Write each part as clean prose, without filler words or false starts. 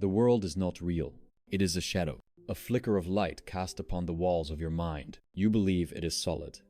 The world is not real. It is a shadow, a flicker of light cast upon the walls of your mind. You believe it is solid.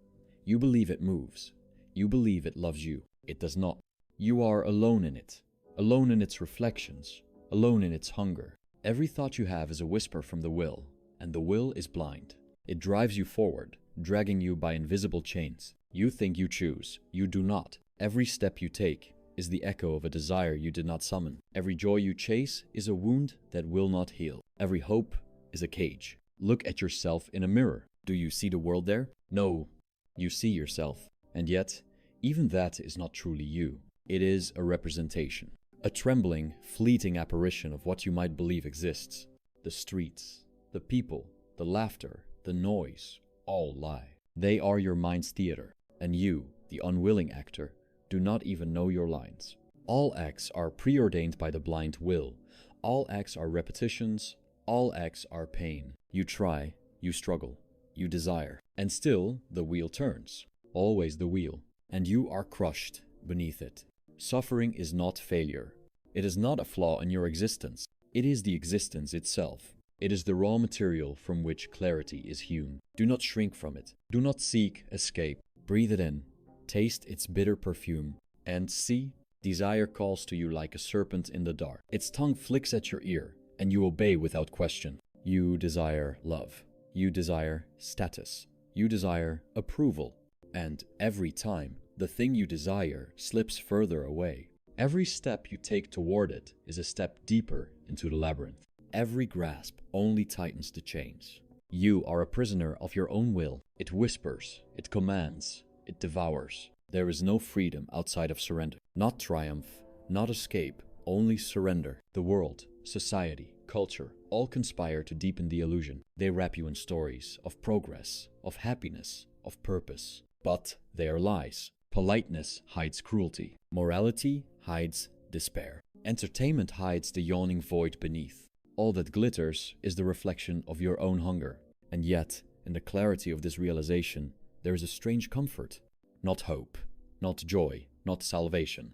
You believe it moves. You believe it loves you. It does not. You are alone in it, alone in its reflections, alone in its hunger. Every thought you have is a whisper from the will, and the will is blind. It drives you forward, dragging you by invisible chains. You think you choose. You do not. Every step you take is the echo of a desire you did not summon. Every joy you chase is a wound that will not heal. Every hope is a cage. Look at yourself in a mirror. Do you see the world there? No, you see yourself. And yet, even that is not truly you. It is a representation, a trembling, fleeting apparition of what you might believe exists. The streets, the people, the laughter, the noise, all lie. They are your mind's theater, and you, the unwilling actor, do not even know your lines. All acts are preordained by the blind will. All acts are repetitions. All acts are pain. You try, you struggle, you desire, and still the wheel turns. Always the wheel, and you are crushed beneath it. Suffering is not failure. It is not a flaw in your existence. It is the existence itself. It is the raw material from which clarity is hewn. Do not shrink from it. Do not seek escape. Breathe it in. Taste its bitter perfume. And see, desire calls to you like a serpent in the dark. Its tongue flicks at your ear, and you obey without question. You desire love. You desire status. You desire approval. And every time, the thing you desire slips further away. Every step you take toward it is a step deeper into the labyrinth. Every grasp only tightens the chains. You are a prisoner of your own will. It whispers, it commands, it devours. There is no freedom outside of surrender. Not triumph, not escape, only surrender. The world, society, culture, all conspire to deepen the illusion. They wrap you in stories of progress, of happiness, of purpose. But they are lies. Politeness hides cruelty. Morality hides despair. Entertainment hides the yawning void beneath. All that glitters is the reflection of your own hunger. And yet, in the clarity of this realization, there is a strange comfort. Not hope, not joy, not salvation.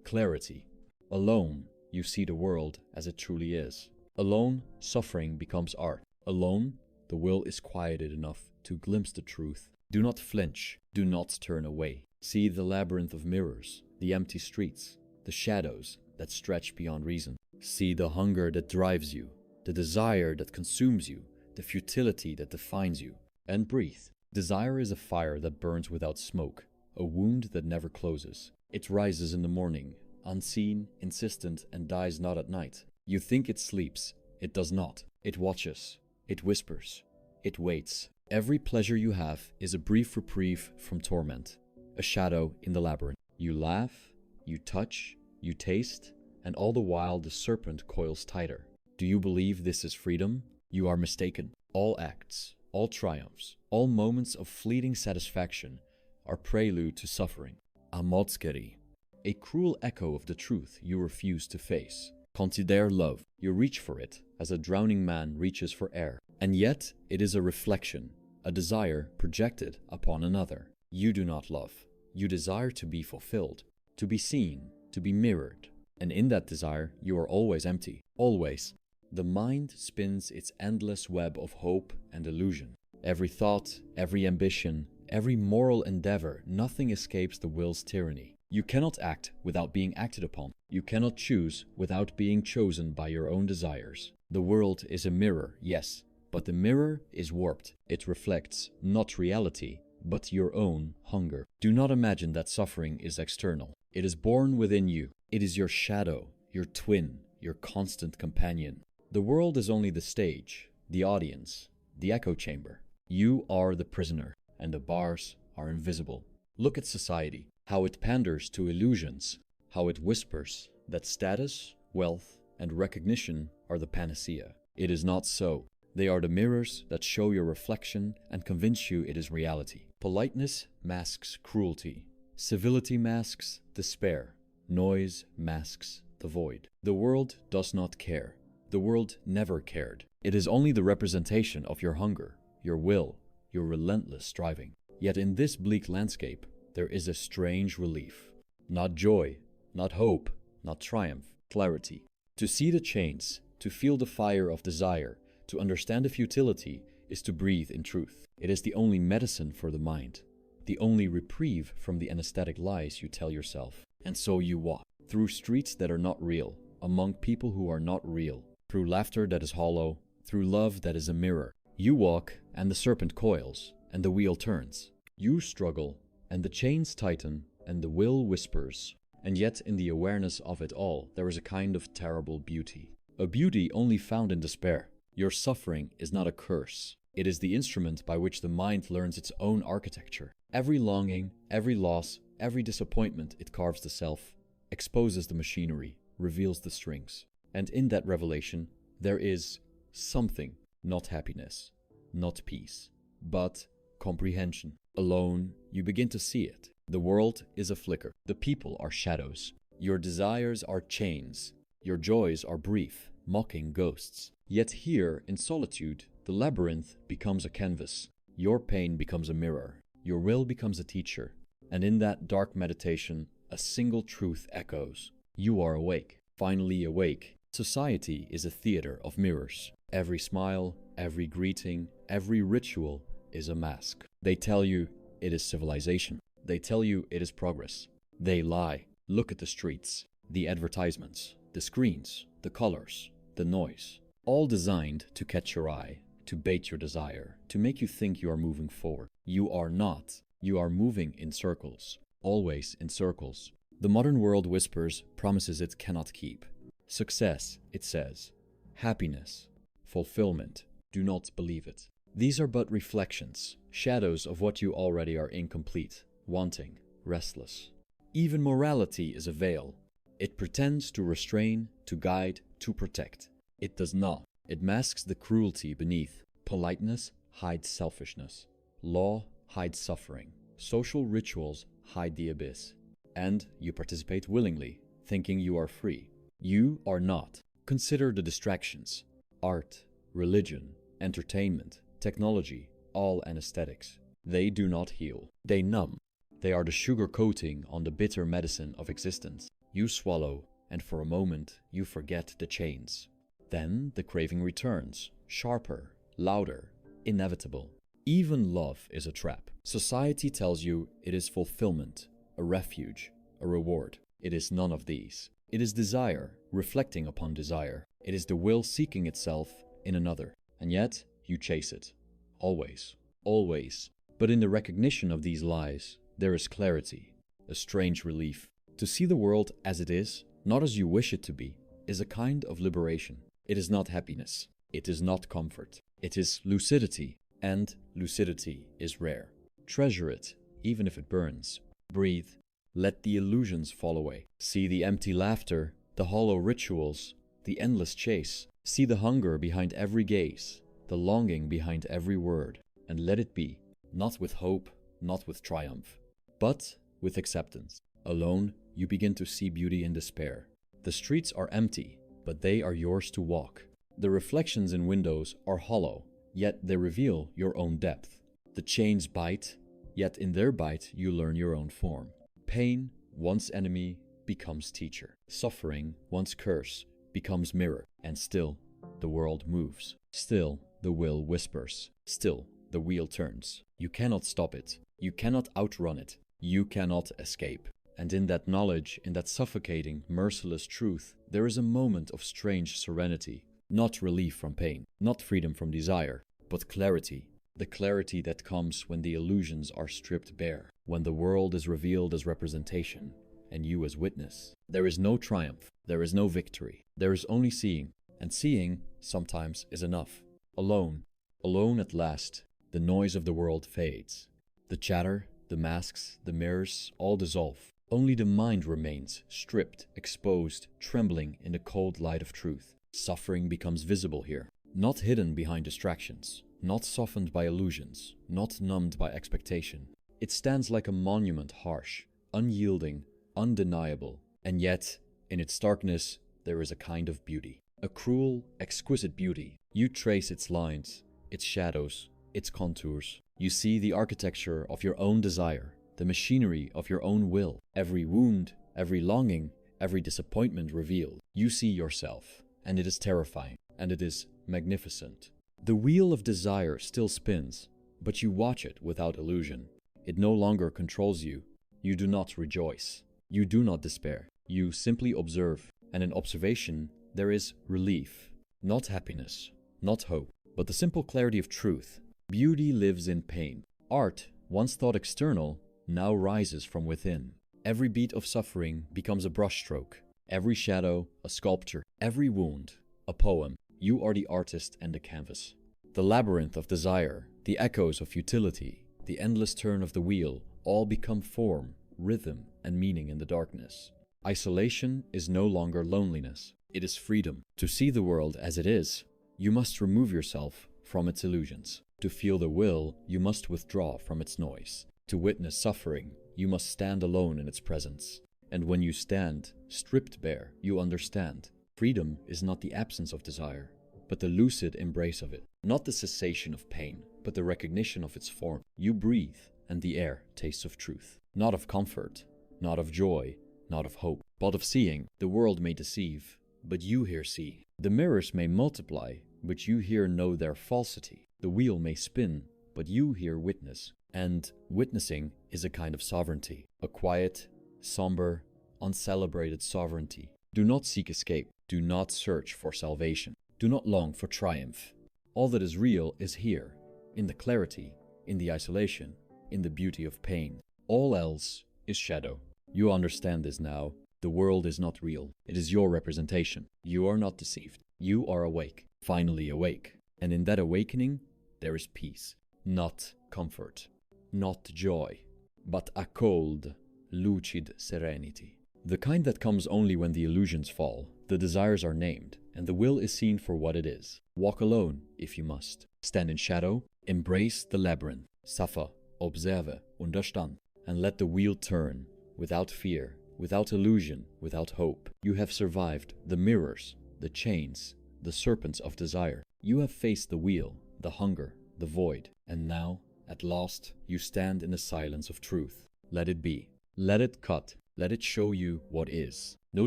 Clarity. Alone, you see the world as it truly is. Alone, suffering becomes art. Alone, the will is quieted enough to glimpse the truth. Do not flinch. Do not turn away. See the labyrinth of mirrors, the empty streets, the shadows that stretch beyond reason. See the hunger that drives you, the desire that consumes you, the futility that defines you. And breathe. Desire is a fire that burns without smoke, a wound that never closes. It rises in the morning, unseen, insistent, and dies not at night. You think it sleeps. It does not. It watches. It whispers. It waits. Every pleasure you have is a brief reprieve from torment, a shadow in the labyrinth. You laugh, you touch, you taste, and all the while the serpent coils tighter. Do you believe this is freedom? You are mistaken. All acts, all triumphs, all moments of fleeting satisfaction are prelude to suffering. Amotskeri, a cruel echo of the truth you refuse to face. Consider love. You reach for it as a drowning man reaches for air. And yet it is a reflection, a desire projected upon another. You do not love. You desire to be fulfilled, to be seen, to be mirrored. And in that desire, you are always empty. Always. The mind spins its endless web of hope and illusion. Every thought, every ambition, every moral endeavor, nothing escapes the will's tyranny. You cannot act without being acted upon. You cannot choose without being chosen by your own desires. The world is a mirror, yes, but the mirror is warped. It reflects not reality, but your own hunger. Do not imagine that suffering is external. It is born within you. It is your shadow, your twin, your constant companion. The world is only the stage, the audience, the echo chamber. You are the prisoner, and the bars are invisible. Look at society, how it panders to illusions, how it whispers that status, wealth, and recognition are the panacea. It is not so. They are the mirrors that show your reflection and convince you it is reality. Politeness masks cruelty. Civility masks despair. Noise masks the void. The world does not care. The world never cared. It is only the representation of your hunger, your will, your relentless striving. Yet in this bleak landscape, there is a strange relief. Not joy, not hope, not triumph, clarity. To see the chains, To feel the fire of desire, to understand the futility, is to breathe in truth. It is the only medicine for the mind, the only reprieve from the anesthetic lies you tell yourself. And so you walk through streets that are not real, among people who are not real, through laughter that is hollow, through love that is a mirror. You walk, and the serpent coils, and the wheel turns. You struggle, and the chains tighten, and the will whispers. And yet in the awareness of it all, there is a kind of terrible beauty. A beauty only found in despair. Your suffering is not a curse. It is the instrument by which the mind learns its own architecture. Every longing, every loss, every disappointment it carves the self, exposes the machinery, reveals the strings. And in that revelation, there is something, not happiness, not peace, but comprehension. Alone, you begin to see it. The world is a flicker. The people are shadows. Your desires are chains. Your joys are brief, mocking ghosts. Yet here, in solitude, the labyrinth becomes a canvas. Your pain becomes a mirror. Your will becomes a teacher. And in that dark meditation, a single truth echoes. You are awake, finally awake. Society is a theater of mirrors. Every smile, every greeting, every ritual is a mask. They tell you it is civilization. They tell you it is progress. They lie. Look at the streets, the advertisements, the screens, the colors, the noise. All designed to catch your eye, to bait your desire, to make you think you are moving forward. You are not. You are moving in circles, always in circles. The modern world whispers promises it cannot keep. Success, it says. Happiness, fulfillment. Do not believe it. These are but reflections, shadows of what you already are incomplete, wanting, restless. Even morality is a veil. It pretends to restrain, to guide, to protect. It does not. It masks the cruelty beneath. Politeness hides selfishness. Law hides suffering. Social rituals hide the abyss. And you participate willingly, thinking you are free. You are not. Consider the distractions. Art, religion, entertainment, technology, all anesthetics. They do not heal. They numb. They are the sugar coating on the bitter medicine of existence. You swallow, and for a moment you forget the chains. Then the craving returns, sharper, louder, inevitable. Even love is a trap. Society tells you it is fulfillment, a refuge, a reward. It is none of these. It is desire, reflecting upon desire. It is the will seeking itself in another. And yet, you chase it. Always. Always. But in the recognition of these lies, there is clarity, a strange relief. To see the world as it is, not as you wish it to be, is a kind of liberation. It is not happiness. It is not comfort. It is lucidity. And lucidity is rare. Treasure it, even if it burns. Breathe. Let the illusions fall away. See the empty laughter, the hollow rituals, the endless chase. See the hunger behind every gaze, the longing behind every word. And let it be, not with hope, not with triumph, but with acceptance. Alone, you begin to see beauty in despair. The streets are empty, but they are yours to walk. The reflections in windows are hollow, yet they reveal your own depth. The chains bite, yet in their bite you learn your own form. Pain, once enemy, becomes teacher. Suffering, once curse, becomes mirror. And still, the world moves. Still, the will whispers. Still, the wheel turns. You cannot stop it. You cannot outrun it. You cannot escape. And in that knowledge, in that suffocating, merciless truth, there is a moment of strange serenity. Not relief from pain, not freedom from desire, but clarity. The clarity that comes when the illusions are stripped bare, when the world is revealed as representation, and you as witness. There is no triumph, there is no victory, there is only seeing, and seeing sometimes is enough. Alone, alone at last, the noise of the world fades. The chatter, the masks, the mirrors, all dissolve. Only the mind remains, stripped, exposed, trembling in the cold light of truth. Suffering becomes visible here, not hidden behind distractions, not softened by illusions, not numbed by expectation. It stands like a monument, harsh, unyielding, undeniable, and yet, in its darkness, there is a kind of beauty. A cruel, exquisite beauty. You trace its lines, its shadows, its contours. You see the architecture of your own desire, the machinery of your own will. Every wound, every longing, every disappointment revealed. You see yourself, and it is terrifying, and it is magnificent. The wheel of desire still spins, but you watch it without illusion. It no longer controls you. You do not rejoice. You do not despair. You simply observe, and in observation there is relief, not happiness, not hope, but the simple clarity of truth. Beauty lives in pain. Art, once thought external, now rises from within. Every beat of suffering becomes a brushstroke, every shadow a sculpture, every wound a poem. You are the artist and the canvas. The labyrinth of desire, the echoes of futility, the endless turn of the wheel, all become form, rhythm, and meaning in the darkness. Isolation is no longer loneliness. It is freedom. To see the world as it is, you must remove yourself from its illusions. To feel the will, you must withdraw from its noise. To witness suffering, you must stand alone in its presence. And when you stand, stripped bare, you understand. Freedom is not the absence of desire, but the lucid embrace of it. Not the cessation of pain, but the recognition of its form. You breathe, and the air tastes of truth. Not of comfort, not of joy, not of hope, but of seeing. The world may deceive, but you here see. The mirrors may multiply, but you here know their falsity. The wheel may spin, but you here witness. And witnessing is a kind of sovereignty, a quiet, somber, uncelebrated sovereignty. Do not seek escape. Do not search for salvation. Do not long for triumph. All that is real is here, in the clarity, in the isolation, in the beauty of pain. All else is shadow. You understand this now. The world is not real. It is your representation. You are not deceived. You are awake, finally awake. And in that awakening, there is peace. Not comfort, not joy, but a cold, lucid serenity. The kind that comes only when the illusions fall, the desires are named, and the will is seen for what it is. Walk alone, if you must. Stand in shadow, embrace the labyrinth. Safa, observe, understand, and let the wheel turn, without fear, without illusion, without hope. You have survived the mirrors, the chains, the serpents of desire. You have faced the wheel, the hunger, the void, and now, at last, you stand in the silence of truth. Let it be. Let it cut. Let it show you what is. No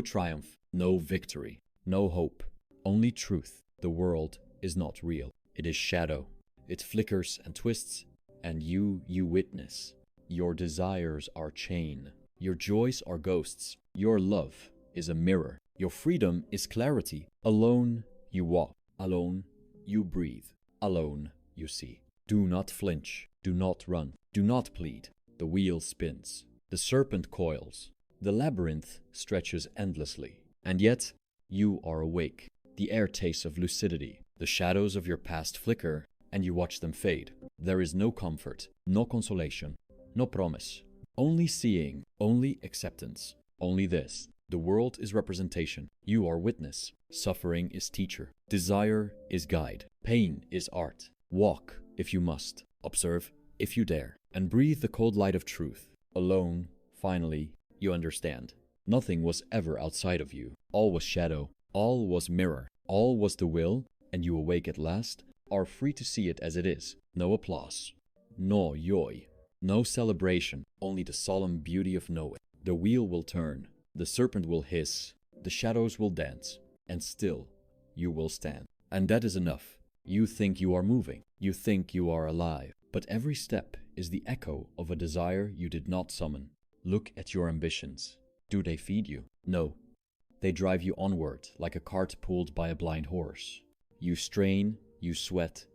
triumph, no victory, no hope, only truth. The world is not real. It is shadow. It flickers and twists, and you witness. Your desires are chain. Your joys are ghosts. Your love is a mirror. Your freedom is clarity. Alone you walk. Alone you breathe. Alone you see. Do not flinch. Do not run. Do not plead. The wheel spins. The serpent coils. The labyrinth stretches endlessly. And yet, you are awake. The air tastes of lucidity. The shadows of your past flicker, and you watch them fade. There is no comfort, no consolation, no promise. Only seeing, only acceptance. Only this. The world is representation. You are witness. Suffering is teacher. Desire is guide. Pain is art. Walk, if you must. Observe, if you dare. And breathe the cold light of truth. Alone, finally, you understand. Nothing was ever outside of you. All was shadow. All was mirror. All was the will, and you awake at last, are free to see it as it is. No applause. No joy. No celebration. Only the solemn beauty of knowing. The wheel will turn. The serpent will hiss. The shadows will dance. And still, you will stand. And that is enough. You think you are moving. You think you are alive. But every step is the echo of a desire you did not summon. Look at your ambitions. Do they feed you? No. They drive you onward like a cart pulled by a blind horse. You strain, you sweat,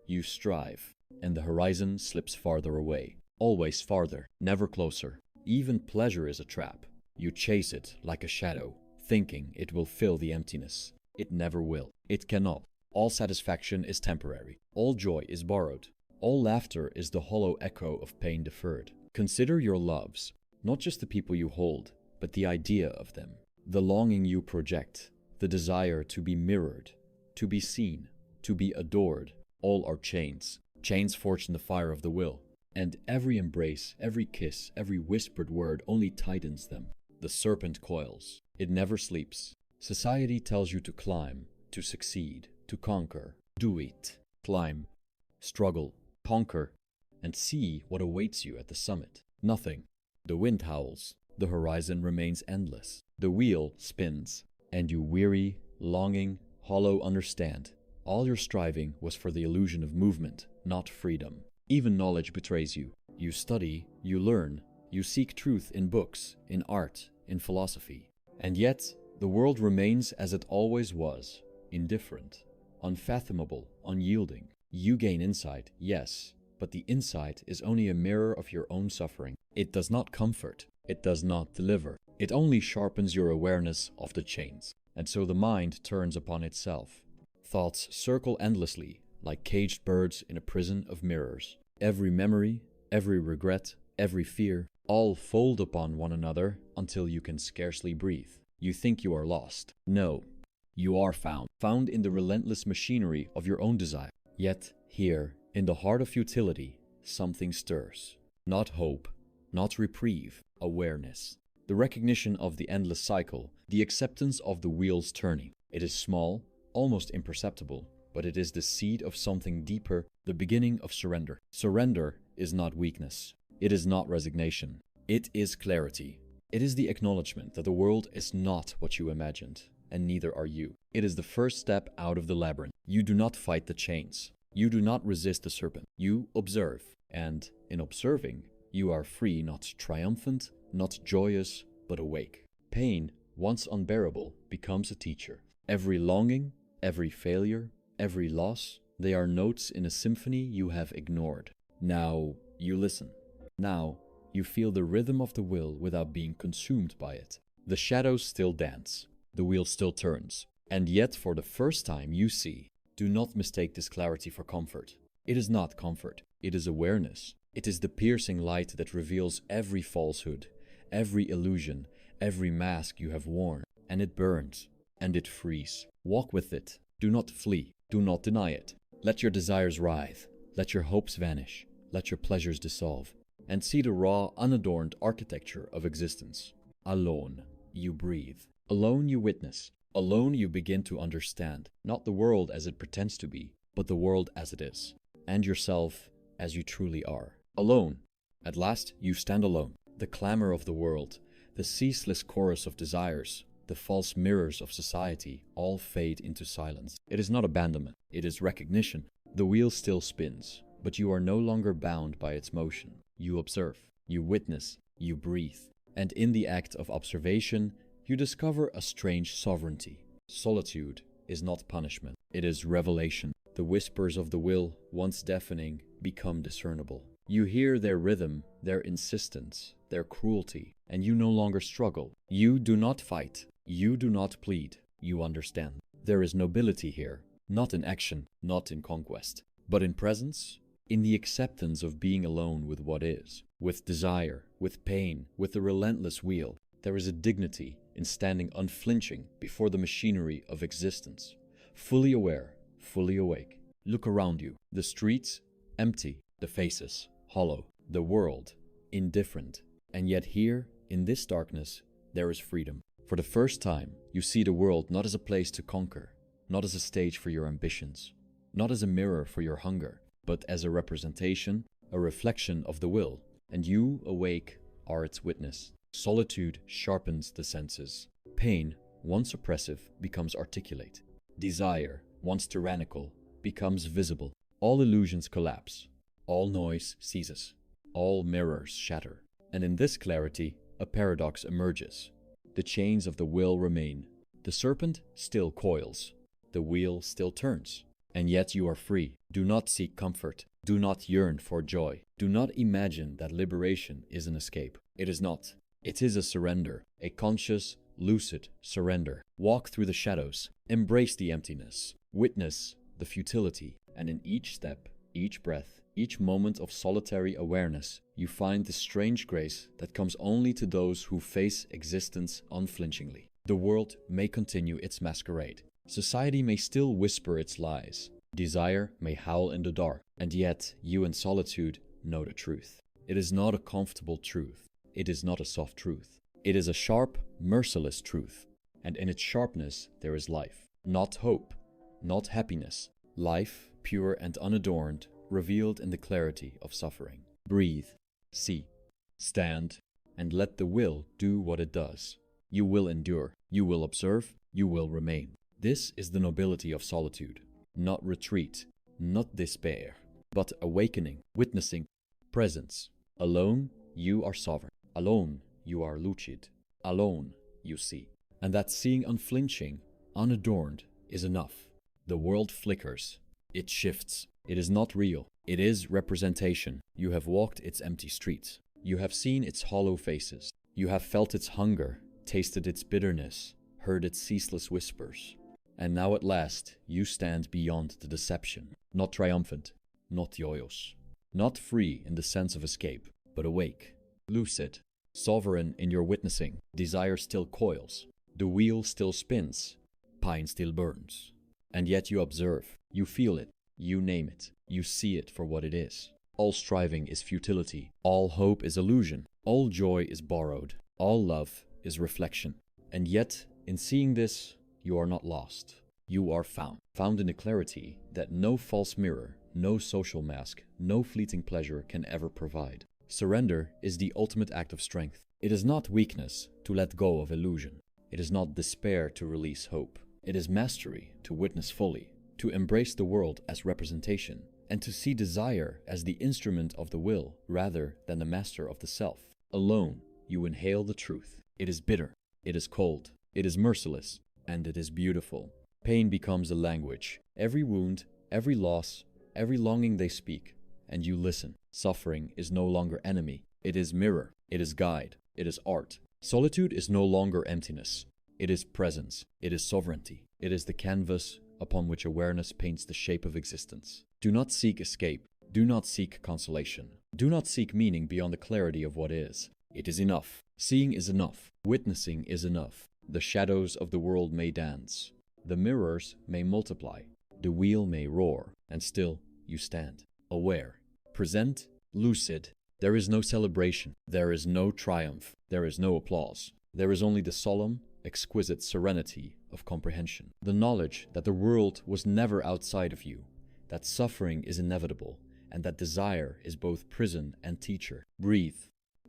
you strive, and the horizon slips farther away. Always farther, never closer. Even pleasure is a trap. You chase it like a shadow, thinking it will fill the emptiness. It never will. It cannot. All satisfaction is temporary. All joy is borrowed. All laughter is the hollow echo of pain deferred. Consider your loves, not just the people you hold, but the idea of them. The longing you project, the desire to be mirrored, to be seen, to be adored, all are chains. Chains forged in the fire of the will. And every embrace, every kiss, every whispered word only tightens them. The serpent coils. It never sleeps. Society tells you to climb, to succeed, to conquer. Do it. Climb, struggle, conquer, and see what awaits you at the summit. Nothing. The wind howls. The horizon remains endless. The wheel spins. And you weary, longing, Hollow, understand. All your striving was for the illusion of movement, not freedom. Even knowledge betrays you. You study, you learn, you seek truth in books, in art, in philosophy. And yet, the world remains as it always was, indifferent, unfathomable, unyielding. You gain insight, yes, but the insight is only a mirror of your own suffering. It does not comfort, it does not deliver. It only sharpens your awareness of the chains. And so the mind turns upon itself. Thoughts circle endlessly, like caged birds in a prison of mirrors. Every memory, every regret, every fear, all fold upon one another until you can scarcely breathe. You think you are lost. No, you are found in the relentless machinery of your own desire. Yet, here, in the heart of futility, something stirs. Not hope, not reprieve, awareness. The recognition of the endless cycle, the acceptance of the wheels turning. It is small, almost imperceptible, but it is the seed of something deeper, the beginning of surrender. Surrender is not weakness. It is not resignation. It is clarity. It is the acknowledgement that the world is not what you imagined, and neither are you. It is the first step out of the labyrinth. You do not fight the chains. You do not resist the serpent. You observe, and in observing, you are free, not triumphant, not joyous, but awake. Pain, once unbearable, becomes a teacher. Every longing, every failure, every loss, they are notes in a symphony you have ignored. Now you listen. Now you feel the rhythm of the will without being consumed by it. The shadows still dance. The wheel still turns. And yet for the first time you see. Do not mistake this clarity for comfort. It is not comfort. It is awareness. It is the piercing light that reveals every falsehood, every illusion, every mask you have worn. And it burns. And it frees. Walk with it. Do not flee. Do not deny it. Let your desires writhe. Let your hopes vanish. Let your pleasures dissolve. And see the raw, unadorned architecture of existence. Alone, you breathe. Alone you witness. Alone you begin to understand. Not the world as it pretends to be, but the world as it is. And yourself as you truly are. Alone. At last you stand alone. The clamor of the world, the ceaseless chorus of desires, the false mirrors of society all fade into silence. It is not abandonment, it is recognition. The wheel still spins, but you are no longer bound by its motion. You observe, you witness, you breathe. And in the act of observation, you discover a strange sovereignty. Solitude is not punishment, it is revelation. The whispers of the will, once deafening, become discernible. You hear their rhythm, their insistence, their cruelty, and you no longer struggle. You do not fight. You do not plead. You understand. There is nobility here, not in action, not in conquest, but in presence, in the acceptance of being alone with what is, with desire, with pain, with the relentless wheel. There is a dignity in standing unflinching before the machinery of existence, fully aware, fully awake. Look around you. The streets, empty. The faces, hollow. The world, indifferent. And yet here, in this darkness, there is freedom. For the first time, you see the world not as a place to conquer, not as a stage for your ambitions, not as a mirror for your hunger, but as a representation, a reflection of the will. And you, awake, are its witness. Solitude sharpens the senses. Pain, once oppressive, becomes articulate. Desire, once tyrannical, becomes visible. All illusions collapse. All noise ceases. All mirrors shatter. And in this clarity, a paradox emerges. The chains of the will remain. The serpent still coils. The wheel still turns. And yet you are free. Do not seek comfort. Do not yearn for joy. Do not imagine that liberation is an escape. It is not. It is a surrender, a conscious, lucid surrender. Walk through the shadows. Embrace the emptiness. Witness the futility. And in each step, each breath, each moment of solitary awareness, you find the strange grace that comes only to those who face existence unflinchingly. The world may continue its masquerade. Society may still whisper its lies. Desire may howl in the dark. And yet, you in solitude know the truth. It is not a comfortable truth. It is not a soft truth. It is a sharp, merciless truth. And in its sharpness, there is life. Not hope. Not happiness. Life, pure and unadorned, revealed in the clarity of suffering. Breathe, see, stand, and let the will do what it does. You will endure, you will observe, you will remain. This is the nobility of solitude. Not retreat, not despair, but awakening, witnessing, presence. Alone, you are sovereign. Alone, you are lucid. Alone, you see. And that seeing unflinching, unadorned, is enough. The world flickers. It shifts. It is not real. It is representation. You have walked its empty streets. You have seen its hollow faces. You have felt its hunger, tasted its bitterness, heard its ceaseless whispers. And now at last, you stand beyond the deception. Not triumphant, not joyous. Not free in the sense of escape, but awake, lucid, sovereign in your witnessing. Desire still coils. The wheel still spins. Pine still burns. And yet you observe. You feel it. You name it. You see it for what it is. All striving is futility. All hope is illusion. All joy is borrowed. All love is reflection. And yet, in seeing this, you are not lost. You are found. Found in a clarity that no false mirror, no social mask, no fleeting pleasure can ever provide. Surrender is the ultimate act of strength. It is not weakness to let go of illusion. It is not despair to release hope. It is mastery to witness fully, to embrace the world as representation, and to see desire as the instrument of the will rather than the master of the self. Alone, you inhale the truth. It is bitter, it is cold, it is merciless, and it is beautiful. Pain becomes a language. Every wound, every loss, every longing they speak, and you listen. Suffering is no longer enemy. It is mirror, it is guide, it is art. Solitude is no longer emptiness. It is presence, it is sovereignty. It is the canvas upon which awareness paints the shape of existence. Do not seek escape. Do not seek consolation. Do not seek meaning beyond the clarity of what is. It is enough. Seeing is enough. Witnessing is enough. The shadows of the world may dance. The mirrors may multiply. The wheel may roar. And still you stand, aware, present, lucid. There is no celebration. There is no triumph. There is no applause. There is only the solemn, exquisite serenity of comprehension. The knowledge that the world was never outside of you, that suffering is inevitable, and that desire is both prison and teacher. Breathe.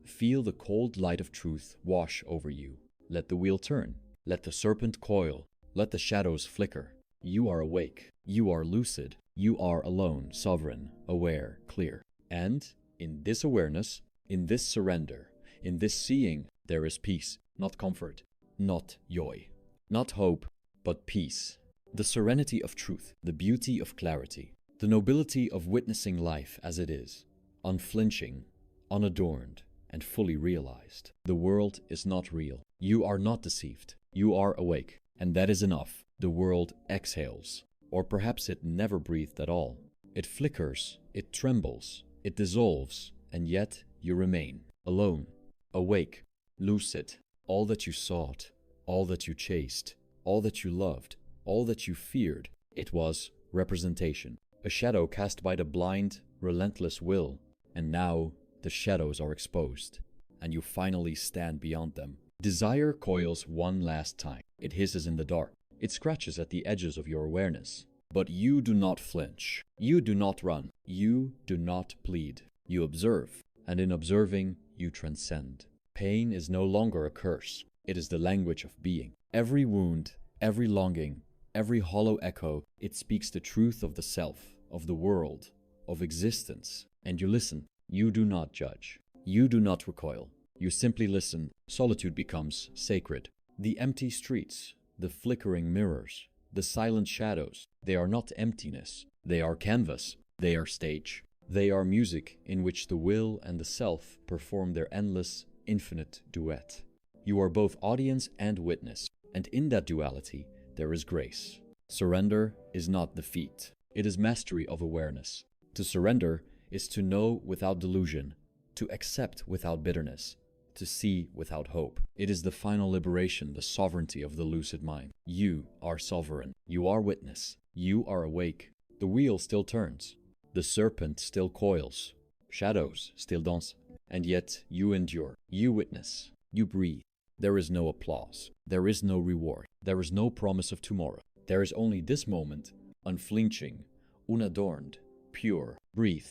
Feel the cold light of truth wash over you. Let the wheel turn. Let the serpent coil. Let the shadows flicker. You are awake. You are lucid. You are alone, sovereign, aware, clear. And in this awareness, in this surrender, in this seeing, there is peace, not comfort, not joy, not hope, but peace. The serenity of truth, the beauty of clarity, the nobility of witnessing life as it is, unflinching, unadorned, and fully realized. The world is not real. You are not deceived. You are awake, and that is enough. The world exhales, or perhaps it never breathed at all. It flickers, it trembles, it dissolves, and yet you remain, alone, awake, lucid. All that you sought, all that you chased, all that you loved, all that you feared, it was representation, a shadow cast by the blind, relentless will. And now the shadows are exposed, and you finally stand beyond them. Desire coils one last time. It hisses in the dark. It scratches at the edges of your awareness. But you do not flinch. You do not run. You do not plead. You observe, and in observing, you transcend. Pain is no longer a curse. It is the language of being. Every wound, every longing, every hollow echo, it speaks the truth of the self, of the world, of existence. And you listen. You do not judge. You do not recoil. You simply listen. Solitude becomes sacred. The empty streets, the flickering mirrors, the silent shadows, they are not emptiness. They are canvas. They are stage. They are music in which the will and the self perform their endless, infinite duet. You are both audience and witness, and in that duality there is grace. Surrender is not defeat. It is mastery of awareness. To surrender is to know without delusion, to accept without bitterness, to see without hope. It is the final liberation, the sovereignty of the lucid mind. You are sovereign. You are witness. You are awake. The wheel still turns. The serpent still coils. Shadows still dance. And yet you endure. You witness. You breathe. There is no applause. There is no reward. There is no promise of tomorrow. There is only this moment, unflinching, unadorned, pure. Breathe.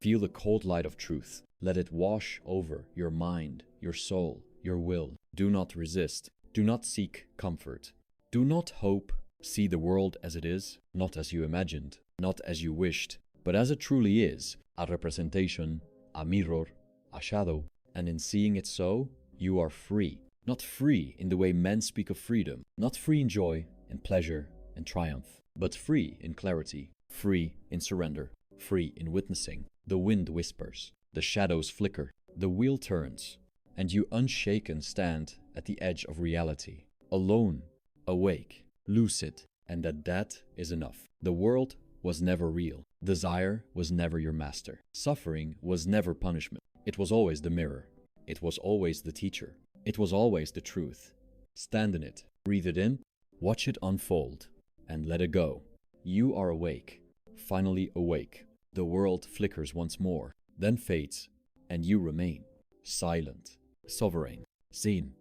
Feel the cold light of truth. Let it wash over your mind, your soul, your will. Do not resist. Do not seek comfort. Do not hope. See the world as it is, not as you imagined, not as you wished, but as it truly is, a representation, a mirror, a shadow. And in seeing it so, you are free. Not free in the way men speak of freedom, not free in joy, in pleasure, in triumph, but free in clarity, free in surrender, free in witnessing. The wind whispers, the shadows flicker, the wheel turns, and you unshaken stand at the edge of reality, alone, awake, lucid, and that is enough. The world was never real. Desire was never your master. Suffering was never punishment. It was always the mirror. It was always the teacher. It was always the truth. Stand in it, breathe it in, watch it unfold, and let it go. You are awake, finally awake. The world flickers once more, then fades, and you remain, silent, sovereign, seen,